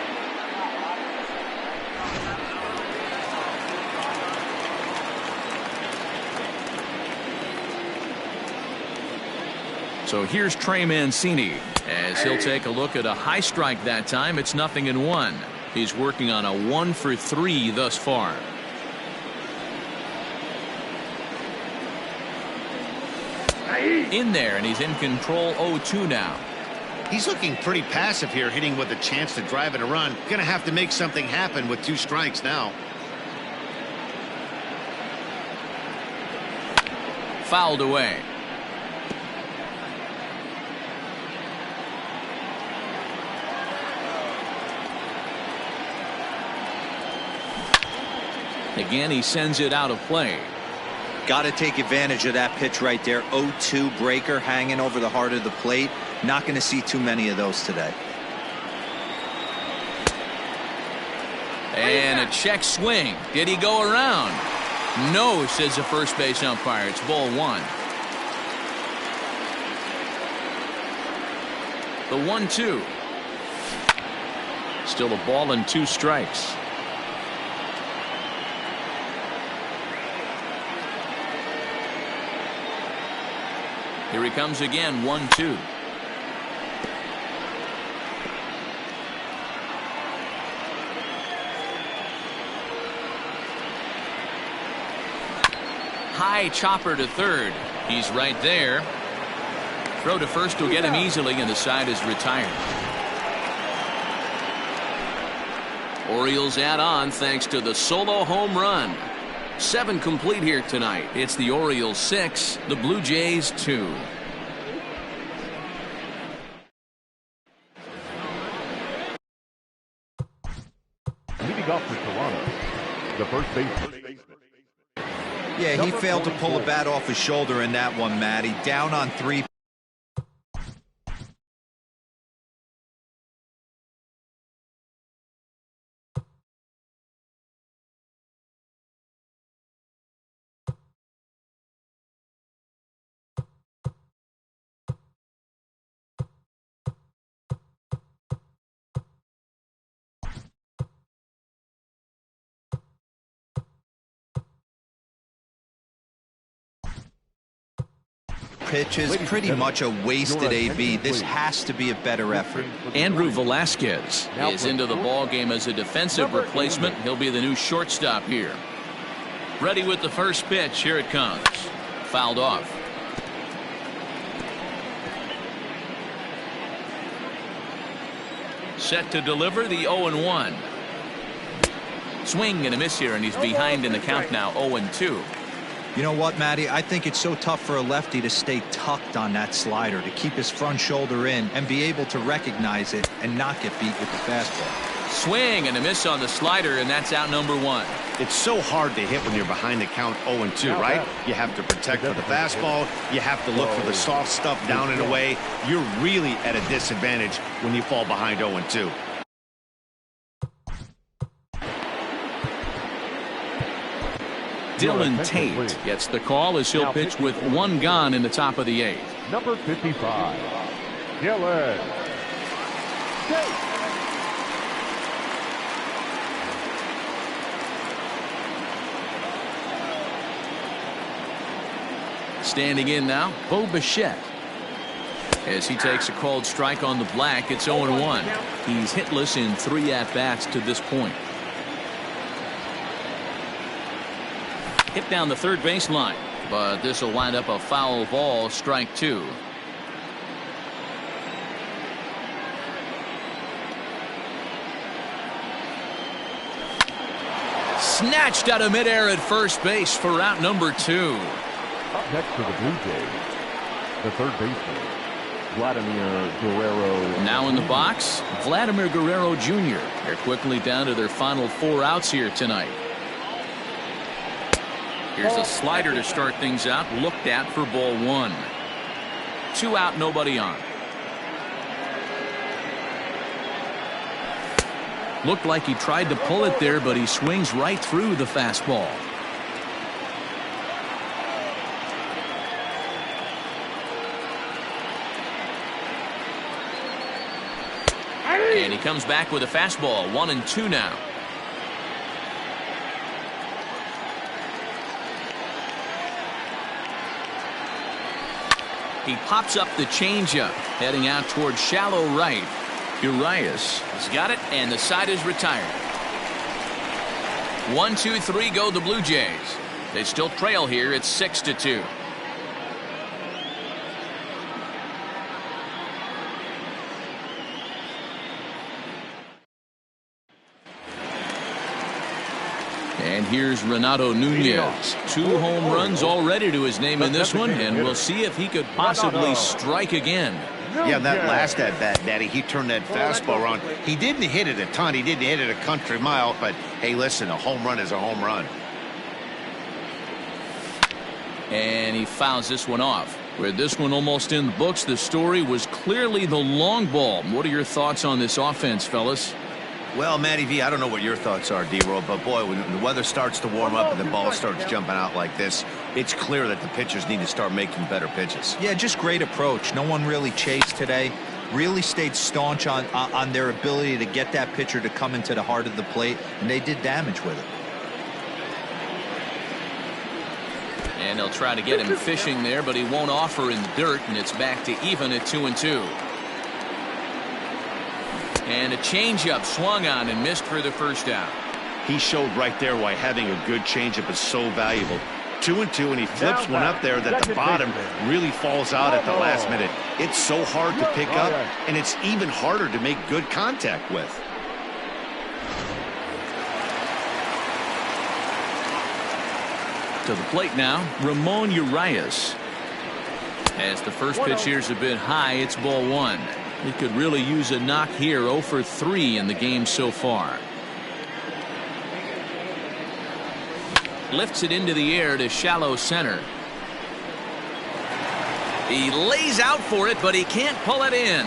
So here's Trey Mancini as he'll take a look at a high strike that time. It's 0-1. He's working on a 1-for-3 thus far. In there, and he's in control. 0-2 now. He's looking pretty passive here, hitting with a chance to drive it a run. Gonna have to make something happen with 2 strikes now. Fouled away. Again, he sends it out of play. Got to take advantage of that pitch right there. 0-2 breaker hanging over the heart of the plate. Not going to see too many of those today. And a check swing. Did he go around? No, says the first base umpire. It's ball 1. The 1-2. Still a ball and 2 strikes. Here he comes again. 1-2. High chopper to third. He's right there. Throw to first will get him easily, and the side is retired. Orioles add on thanks to the solo home run. 7 complete here tonight. It's the Orioles 6, the Blue Jays 2. Leading off for Toronto, the first baseman. Yeah, he failed to pull a bat off his shoulder in that one, Matty. Down on 3. Pitches pretty much a wasted AB. This has to be a better effort. Andrew Velasquez is into the ball game as a defensive replacement. He'll be the new shortstop here. Ready with the first pitch. Here it comes. Fouled off. Set to deliver the 0-1. Swing and a miss here, and he's behind in the count now. 0-2. You know what, Matty? I think it's so tough for a lefty to stay tucked on that slider, to keep his front shoulder in and be able to recognize it and not get beat with the fastball. Swing and a miss on the slider, and that's out number 1. It's so hard to hit when you're behind the count 0-2, right? You have to protect for the fastball. You have to look for the soft stuff down and away. You're really at a disadvantage when you fall behind 0-2. Dylan Tate gets the call as he'll pitch with 1 gone in the top of the 8th. Number 55, Dylan Tate. Standing in now, Bo Bichette. As he takes a called strike on the black, it's 0-1. He's hitless in 3 at-bats to this point. Hit down the third baseline, but this will wind up a foul ball, strike 2. Snatched out of midair at first base for out number 2. Up next for the Blue Jays, the third baseman, Vladimir Guerrero. Now in the box, Vladimir Guerrero Jr. They're quickly down to their final 4 outs here tonight. Here's a slider to start things out, looked at for ball 1. 2 out, nobody on. Looked like he tried to pull it there, but he swings right through the fastball. And he comes back with a fastball. 1-2 now. He pops up the changeup, heading out towards shallow right. Urias has got it, and the side is retired. 1-2-3 go the Blue Jays. They still trail here. It's 6-2. And here's Renato Nunez. 2 home runs already to his name in this one, and we'll see if he could possibly strike again. Yeah, that last at bat, Daddy, he turned that fastball around. He didn't hit it a ton. He didn't hit it a country mile, but hey, listen, a home run is a home run. And he fouls this one off. With this one almost in the books, the story was clearly the long ball. What are your thoughts on this offense, fellas? Well, Matty V, I don't know what your thoughts are, D-Roll, but boy, when the weather starts to warm up and the ball starts jumping out like this, it's clear that the pitchers need to start making better pitches. Yeah, just great approach. No one really chased today. Really stayed staunch on their ability to get that pitcher to come into the heart of the plate, and they did damage with it. And they'll try to get him fishing there, but he won't offer in the dirt, and it's back to even at 2-2. And a changeup swung on and missed for the first out. He showed right there why having a good changeup is so valuable. 2-2, and he flips one up there that the bottom really falls out at the last minute. It's so hard to pick up, and it's even harder to make good contact with. To the plate now, Ramon Urias. As the first pitch here's a bit high, it's ball 1. He could really use a knock here. 0 for 3 in the game so far. Lifts it into the air to shallow center. He lays out for it, but he can't pull it in.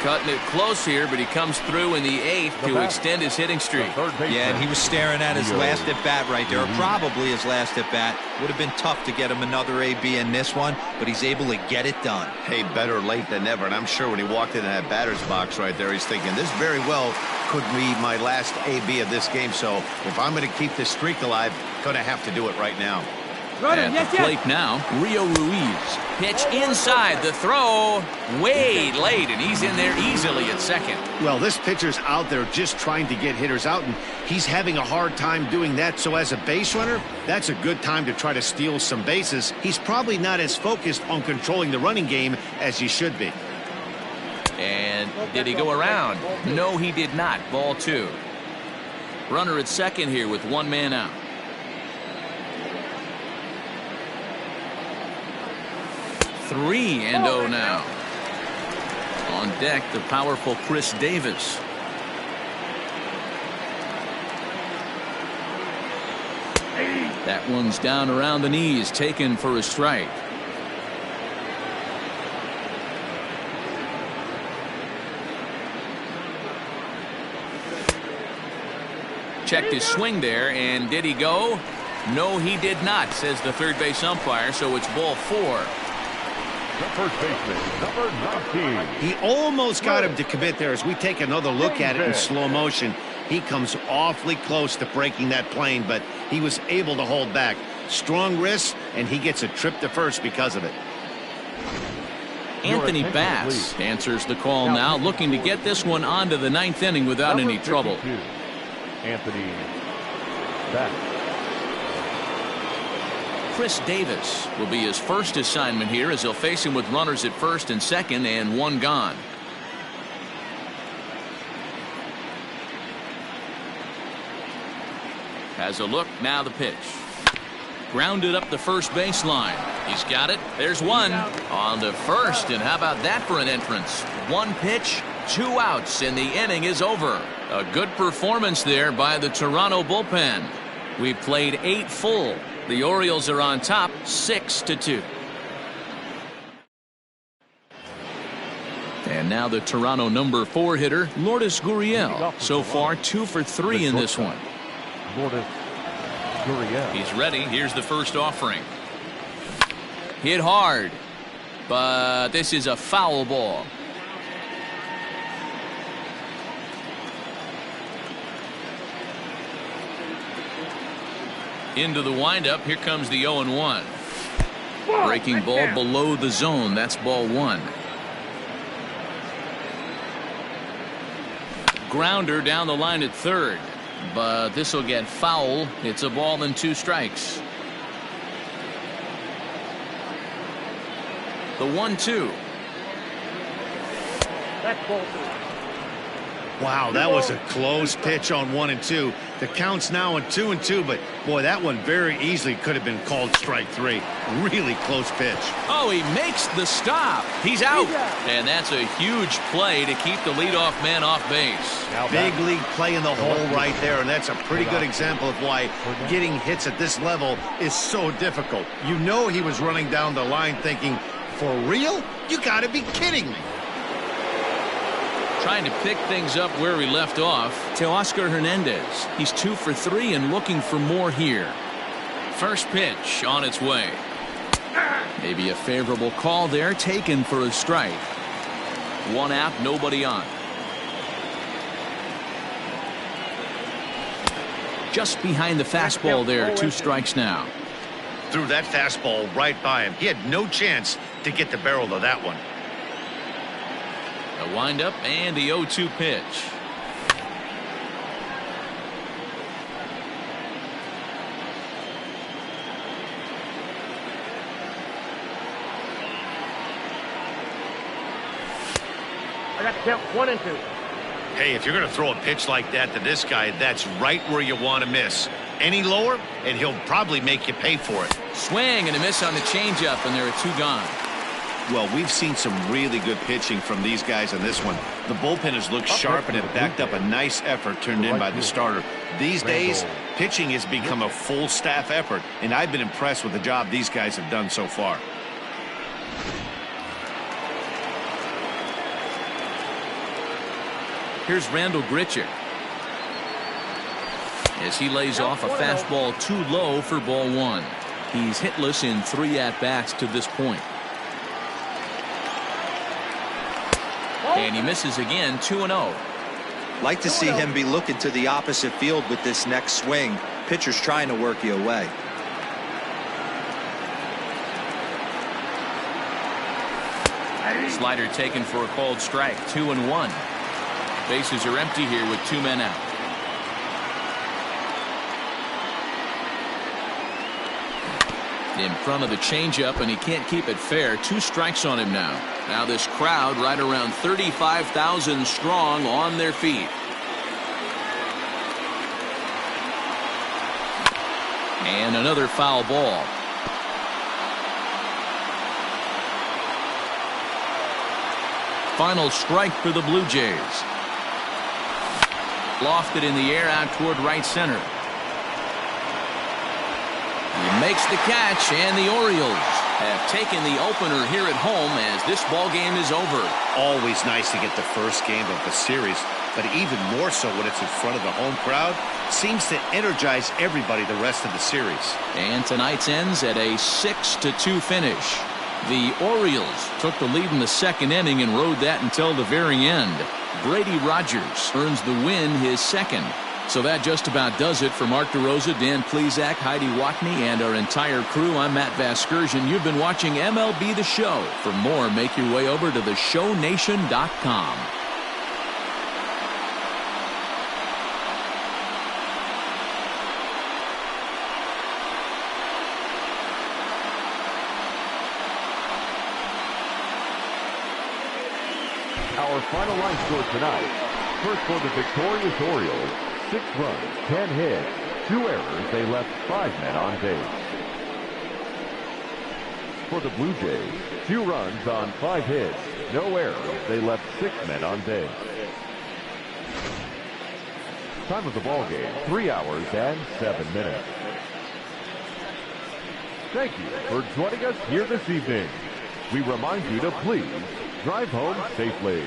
Cutting it close here, but he comes through in the 8th to extend his hitting streak. Yeah, and he was staring at his last at bat right there, or probably his last at bat. Would have been tough to get him another AB in this one, but he's able to get it done. Hey, better late than never, and I'm sure when he walked into that batter's box right there, he's thinking this very well could be my last AB of this game, so if I'm going to keep this streak alive, going to have to do it right now. At the plate now, Rio Ruiz. Pitch inside, the throw way late, and he's in there easily at second. Well, this pitcher's out there just trying to get hitters out, and he's having a hard time doing that. So as a base runner, that's a good time to try to steal some bases. He's probably not as focused on controlling the running game as he should be. And did he go around? No, he did not. Ball 2. Runner at second here with 1 man out. 3-0 now. On deck, the powerful Chris Davis. That one's down around the knees, taken for a strike. Checked his swing there, and did he go? No, he did not, says the third base umpire, so it's ball 4. The first baseman, number 19. He almost got him to commit there. As we take another look at it in slow motion, he comes awfully close to breaking that plane, but he was able to hold back. Strong wrist, and he gets a trip to first because of it. Anthony Bass answers the call now, looking to get this one onto the ninth inning without any trouble. Anthony Bass. Chris Davis will be his first assignment here as he'll face him with runners at first and second and one gone. Has a look, now the pitch. Grounded up the first baseline. He's got it. There's one on the first, and how about that for an entrance? One pitch, 2 outs, and the inning is over. A good performance there by the Toronto bullpen. We've played 8 full. The Orioles are on top 6-2. And now the Toronto number 4 hitter, Lourdes Gurriel. So far 2 for 3 in this one. Lourdes Gurriel. He's ready. Here's the first offering. Hit hard, but this is a foul ball. Into the windup. Here comes the 0-1. Breaking ball below the zone. That's ball 1. Grounder down the line at third, but this will get foul. It's a ball and 2 strikes. The 1-2. That's ball 2. Wow, that was a close pitch on 1 and 2. The count's now on 2 and 2, but boy, that one very easily could have been called strike 3. Really close pitch. Oh, he makes the stop. He's out. And that's a huge play to keep the leadoff man off base. Big league play in the hole right there, and that's a pretty good example of why getting hits at this level is so difficult. You know he was running down the line thinking, for real? You got to be kidding me. Trying to pick things up where we left off. Teoscar Hernandez. He's 2 for 3 and looking for more here. First pitch on its way. Maybe a favorable call there, taken for a strike. 1 out, nobody on. Just behind the fastball there, 2 strikes now. Threw that fastball right by him. He had no chance to get the barrel of that one. A windup and the 0-2 pitch. I got to count 1 and 2. Hey, if you're going to throw a pitch like that to this guy, that's right where you want to miss. Any lower, and he'll probably make you pay for it. Swing and a miss on the changeup, and there are 2 gone. Well, we've seen some really good pitching from these guys on this one. The bullpen has looked sharp and have backed up a nice effort turned in by the starter. These days, pitching has become a full staff effort, and I've been impressed with the job these guys have done so far. Here's Randall Grichuk as he lays off a fastball too low for ball 1. He's hitless in 3 at-bats to this point. And he misses again, 2-0. Like to see him be looking to the opposite field with this next swing. Pitcher's trying to work you away. Slider taken for a called strike, 2-1. Bases are empty here with 2 men out. In front of the changeup, and he can't keep it fair. 2 strikes on him now. Now this crowd right around 35,000 strong on their feet. And another foul ball. Final strike for the Blue Jays. Lofted in the air out toward right center. He makes the catch, and the Orioles have taken the opener here at home as this ball game is over. Always nice to get the first game of the series, but even more so when it's in front of the home crowd. Seems to energize everybody the rest of the series. And tonight's ends at a 6-2 finish. The Orioles took the lead in the second inning and rode that until the very end. Brady Rogers earns the win, his second. So that just about does it for Mark DeRosa, Dan Plesac, Heidi Watney, and our entire crew. I'm Matt Vasgersian. You've been watching MLB The Show. For more, make your way over to theshownation.com. Our final line score tonight. First for the victorious Orioles, 6 runs, 10 hits, 2 errors. They left 5 men on base. For the Blue Jays, 2 runs on 5 hits, no errors. They left 6 men on base. Time of the ball game, 3 hours and 7 minutes. Thank you for joining us here this evening. We remind you to please drive home safely.